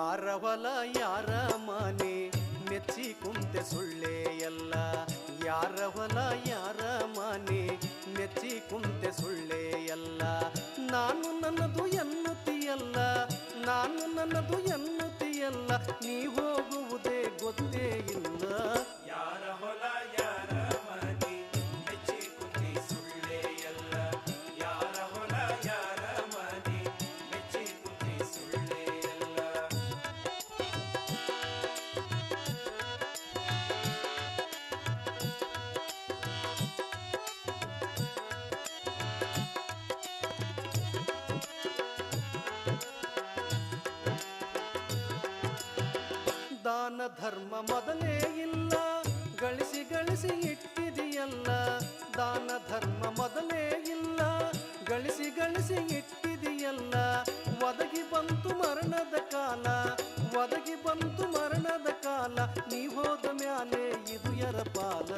ಯಾರ ಹೊಲ ಯಾರ ಮನೆ ಮೆಚ್ಚಿ ಕುಂತೆ ಸುಳ್ಳೆ ಎಲ್ಲ. ಯಾರ ಹೊಲ ಯಾರ ಮನೆ ಮೆಚ್ಚಿ ಕುಂತೆ ಸುಳ್ಳೆ ಎಲ್ಲ. ನಾನು ನನ್ನದು ಎನ್ನುತ್ತೀಯಲ್ಲ, ನಾನು ನನ್ನದು ಎನ್ನುತ್ತೀಯಲ್ಲ, ನೀ ಹೋಗುವುದೇ ಗೊತ್ತೇ ಇಲ್ಲ. ಯಾರ ಹೊಲ ಯಾರ ಮನೆ ಮೆಚ್ಚಿ ಕುಂತೆ ಸುಳ್ಳೆ ಎಲ್ಲ. ಯಾರ ಹೊಲ ಯಾರ ಮನೆ ಮೆಚ್ಚಿ ಕುಂತೆ ಸುಳ್ಳೆ ಎಲ್ಲ. ದಾನ ಧರ್ಮ ಮೊದಲೇ ಇಲ್ಲ, ಗಳಿಸಿ ಗಳಿಸಿ ಇಟ್ಟಿದೆಯಲ್ಲ. ದಾನ ಧರ್ಮ ಮೊದಲೇ ಇಲ್ಲ, ಗಳಿಸಿ ಗಳಿಸಿ ಇಟ್ಟಿದೆಯಲ್ಲ. ಒದಗಿ ಬಂತು ಮರಣದ ಕಾಲ, ಒದಗಿ ಬಂತು ಮರಣದ ಕಾಲ, ನೀ ಹೋದ ಮ್ಯಾಲೆ ಇದು ಯರ ಪಾಲ.